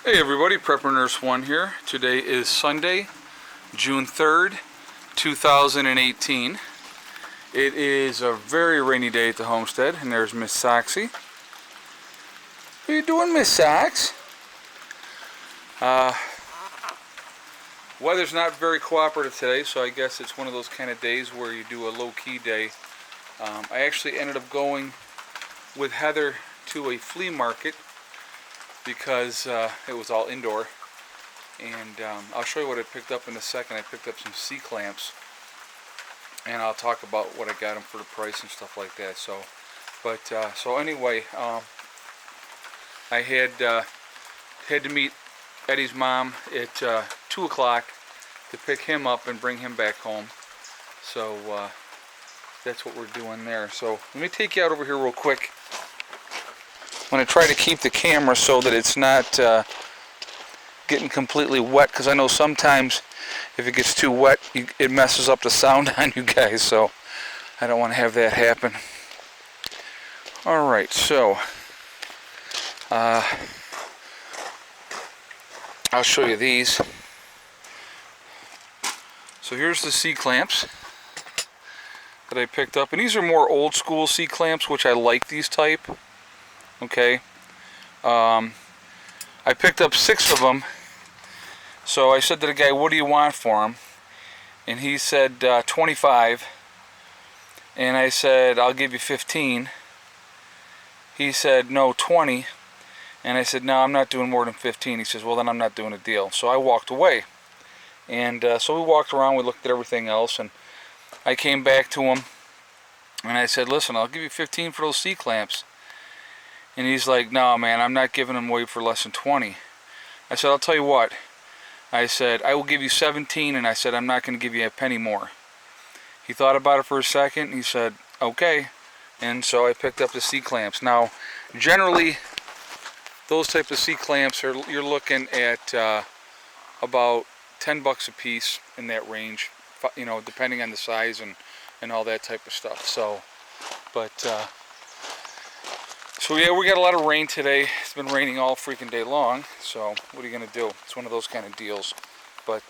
Hey everybody, Prepper Nurse 1 here. Today is Sunday, June 3rd, 2018. It is a very rainy day at the homestead, and there's Miss Soxy. What are you doing, Miss Sox? Weather's not very cooperative today, so I guess it's one of those kind of days where you do a low-key day. I actually ended up going with Heather to a flea market because it was all indoor, and I'll show you what I picked up in a second. I picked up some C-clamps, and I'll talk about what I got them for the price and stuff like that. So anyway, I had to meet Eddie's mom at 2 o'clock to pick him up and bring him back home. So that's what we're doing there. So let me take you out over here real quick. I'm going to try to keep the camera so that it's not getting completely wet, because I know sometimes if it gets too wet it messes up the sound on you guys, so I don't want to have that happen. Alright, so I'll show you these. So here's the C-clamps that I picked up, and these are more old school C-clamps, which I like these type. Okay, I picked up 6 of them. So I said to the guy, what do you want for them? And he said 25. And I said, I'll give you 15. He said, no, 20. And I said, no, I'm not doing more than 15. He says, well, then I'm not doing a deal. So I walked away. And so we walked around, we looked at everything else, and I came back to him and I said, listen, I'll give you 15 for those C-clamps. And he's like, no, man, I'm not giving them away for less than 20. I said, I'll tell you what. I said, I will give you 17, and I said, I'm not going to give you a penny more. He thought about it for a second, and he said, okay. And so I picked up the C-clamps. Now, generally, those type of C-clamps, you're looking at about 10 bucks a piece, in that range, you know, depending on the size and all that type of stuff. So, So yeah, we got a lot of rain today. It's been raining all freaking day long, so what are you going to do? It's one of those kind of deals. But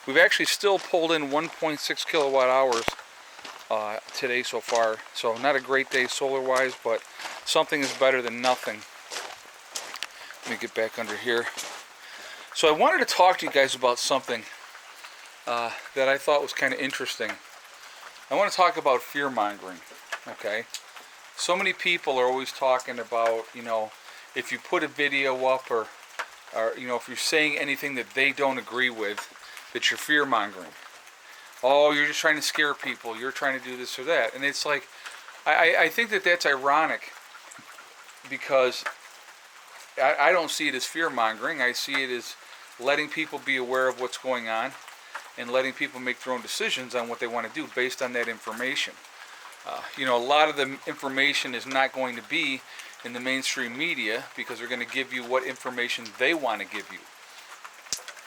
we've actually still pulled in 1.6 kilowatt hours today so far. So not a great day solar-wise, but something is better than nothing. Let me get back under here. So I wanted to talk to you guys about something that I thought was kind of interesting. I want to talk about fear-mongering, okay? So many people are always talking about, you know, if you put a video up or you know, if you're saying anything that they don't agree with, that you're fear-mongering. Oh, you're just trying to scare people. You're trying to do this or that. And it's like, I think that that's ironic, because I don't see it as fear-mongering. I see it as letting people be aware of what's going on and letting people make their own decisions on what they want to do based on that information. You know, a lot of the information is not going to be in the mainstream media, because they're going to give you what information they want to give you.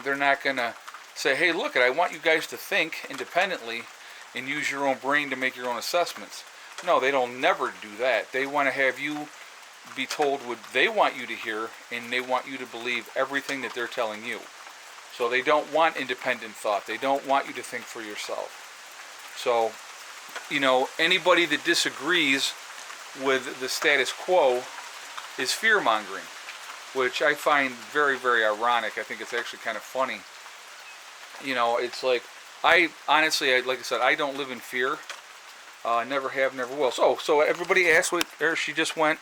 They're not going to say, hey, look, I want you guys to think independently and use your own brain to make your own assessments. No, they don't never do that. They want to have you be told what they want you to hear, and they want you to believe everything that they're telling you. So they don't want independent thought. They don't want you to think for yourself. So, you know, anybody that disagrees with the status quo is fear-mongering, which I find very, very ironic. I think it's actually kind of funny. You know, it's like, I honestly, like I said, I don't live in fear. Never have, never will. So everybody asked where she just went.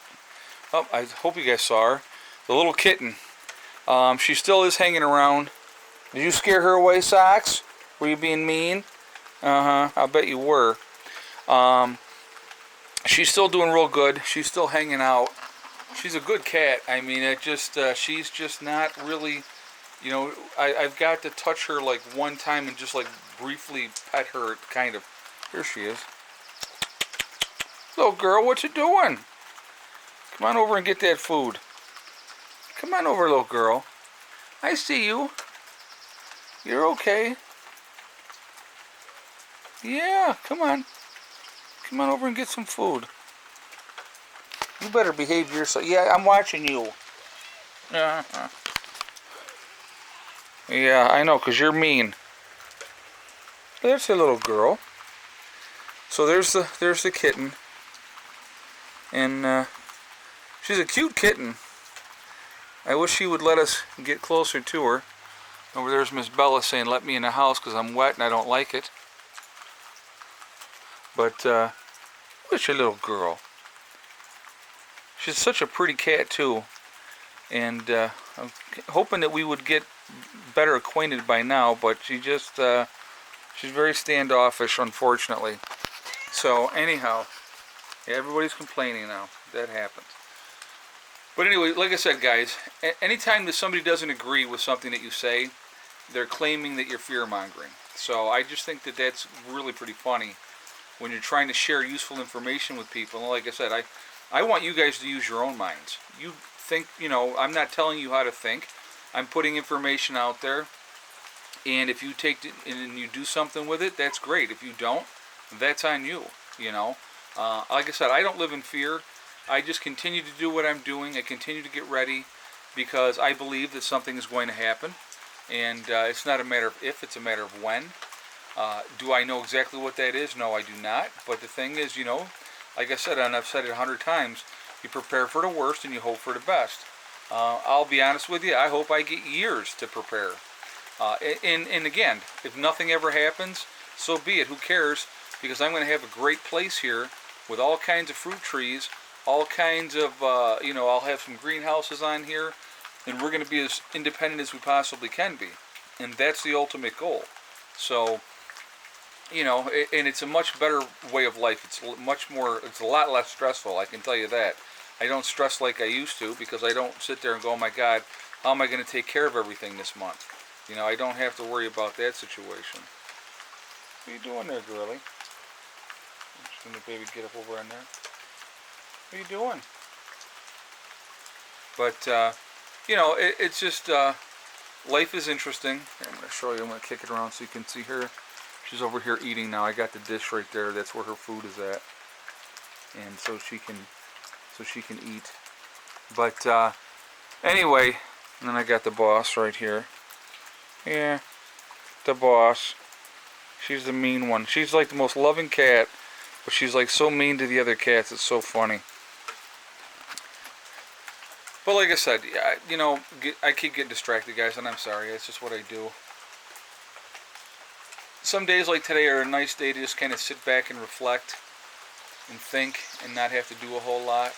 Oh, I hope you guys saw her. The little kitten. She still is hanging around. Did you scare her away, Socks? Were you being mean? I bet you were. She's still doing real good. She's still hanging out. She's a good cat. I mean, it just she's just not really, you know, I've got to touch her like one time and just like briefly pet her, kind of. Here she is. Little girl, what you doing? Come on over and get that food. Come on over, little girl. I see you. You're okay. Yeah, come on. Come on over and get some food. You better behave yourself. Yeah, I'm watching you. Yeah, I know, 'cause you're mean. There's a little girl. So there's the kitten, and she's a cute kitten. I wish she would let us get closer to her. Over there's Miss Bella saying, "Let me in the house because I'm wet and I don't like it." But where's your little girl? She's such a pretty cat too, and I'm hoping that we would get better acquainted by now. But she's very standoffish, unfortunately. So anyhow, yeah, everybody's complaining now. That happens. But anyway, like I said, guys, anytime that somebody doesn't agree with something that you say, they're claiming that you're fear-mongering. So I just think that that's really pretty funny when you're trying to share useful information with people. And like I said, I want you guys to use your own minds. You think, I'm not telling you how to think. I'm putting information out there. And if you take it and you do something with it, that's great. If you don't, that's on you, Like I said, I don't live in fear. I just continue to do what I'm doing. I continue to get ready because I believe that something is going to happen. And it's not a matter of if, it's a matter of when. Do I know exactly what that is? No, I do not. But the thing is, like I said, and I've said it 100 times, you prepare for the worst and you hope for the best. I'll be honest with you, I hope I get years to prepare. And again, if nothing ever happens, so be it. Who cares? Because I'm going to have a great place here with all kinds of fruit trees, all kinds of, I'll have some greenhouses on here, and we're going to be as independent as we possibly can be. And that's the ultimate goal. So, and it's a much better way of life. It's a lot less stressful, I can tell you that. I don't stress like I used to because I don't sit there and go, oh my God, how am I going to take care of everything this month? I don't have to worry about that situation. What are you doing there, girlie? I'm just going to baby get up over on there. What are you doing? But, it's just, life is interesting. I'm going to show you. I'm going to kick it around so you can see her. She's over here eating now. I got the dish right there. That's where her food is at. And so she can eat. But, anyway, and then I got the boss right here. Yeah, the boss. She's the mean one. She's like the most loving cat, but she's like so mean to the other cats. It's so funny. But like I said, I keep getting distracted, guys, and I'm sorry. It's just what I do. Some days like today are a nice day to just kind of sit back and reflect and think and not have to do a whole lot,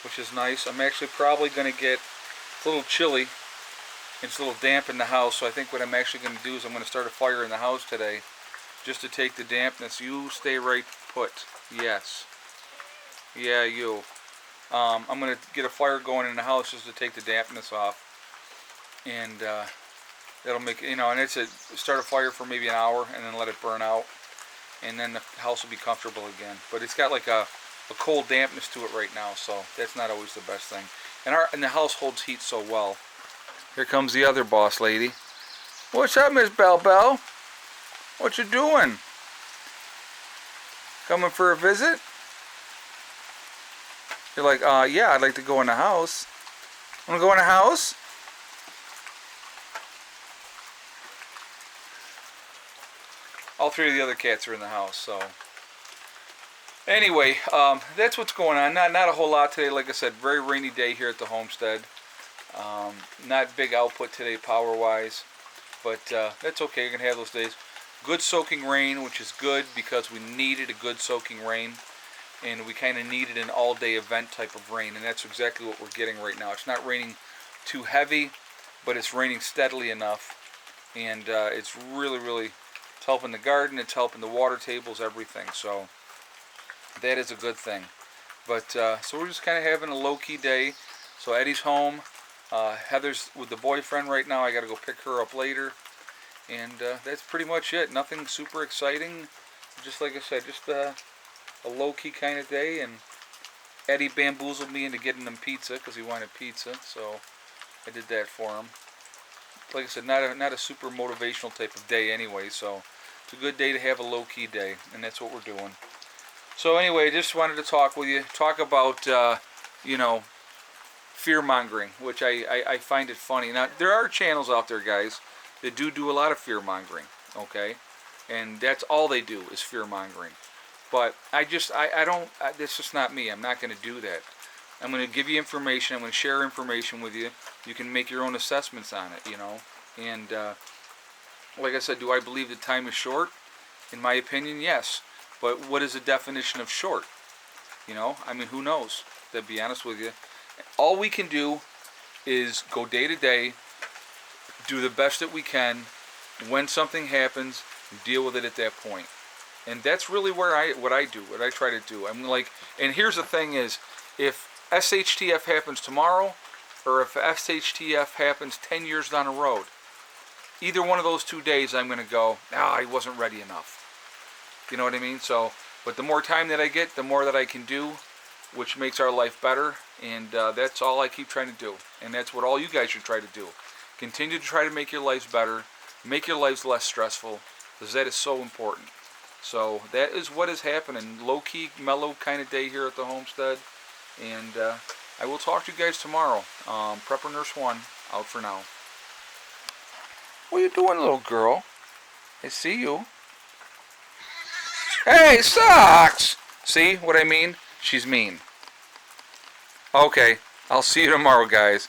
which is nice. I'm actually probably going to get a little chilly. It's a little damp in the house, so I think what I'm actually going to do is I'm going to start a fire in the house today just to take the dampness. You stay right put. Yes. Yeah, you. I'm going to get a fire going in the house just to take the dampness off. And that'll make, and it's start a fire for maybe an hour and then let it burn out. And then the house will be comfortable again. But it's got like a cold dampness to it right now, so that's not always the best thing. And the house holds heat so well. Here comes the other boss lady. What's up, Miss Bell Bell? What you doing? Coming for a visit? You're like, yeah, I'd like to go in the house. Want to go in the house? All three of the other cats are in the house, so. Anyway, that's what's going on. Not a whole lot today. Like I said, very rainy day here at the homestead. Not big output today power-wise, but that's okay. You're going to have those days. Good soaking rain, which is good because we needed a good soaking rain, and we kind of needed an all-day event type of rain, and that's exactly what we're getting right now. It's not raining too heavy, but it's raining steadily enough, and it's really, really it's helping the garden. It's helping the water tables, everything. So that is a good thing. But so we're just kind of having a low-key day. So Eddie's home. Heather's with the boyfriend right now. I got to go pick her up later. And that's pretty much it. Nothing super exciting. Just like I said, just a low-key kind of day. And Eddie bamboozled me into getting him pizza because he wanted pizza. So I did that for him. Like I said, not a super motivational type of day anyway. So it's a good day to have a low-key day. And that's what we're doing. So anyway, just wanted to talk with you. Talk about, fear-mongering, which I find it funny. Now, there are channels out there, guys, that do a lot of fear mongering, okay? And that's all they do is fear mongering. But I don't, that's just not me. I'm not going to do that. I'm going to give you information. I'm going to share information with you. You can make your own assessments on it, you know. And like I said, do I believe that time is short? In my opinion, yes. But what is the definition of short? You know, I mean, who knows? To be honest with you, all we can do is go day to day, do the best that we can. When something happens, deal with it at that point. And that's really what I try to do. I'm like, and here's the thing is, if SHTF happens tomorrow, or if SHTF happens 10 years down the road, either one of those 2 days I'm going to go, I wasn't ready enough. You know what I mean? So, but the more time that I get, the more that I can do, which makes our life better. And that's all I keep trying to do. And that's what all you guys should try to do. Continue to try to make your lives better, make your lives less stressful, because that is so important. So that is what is happening. Low-key, mellow kind of day here at the homestead. And I will talk to you guys tomorrow. Prepper Nurse 1, out for now. What are you doing, little girl? I see you. Hey, socks! See what I mean? She's mean. Okay, I'll see you tomorrow, guys.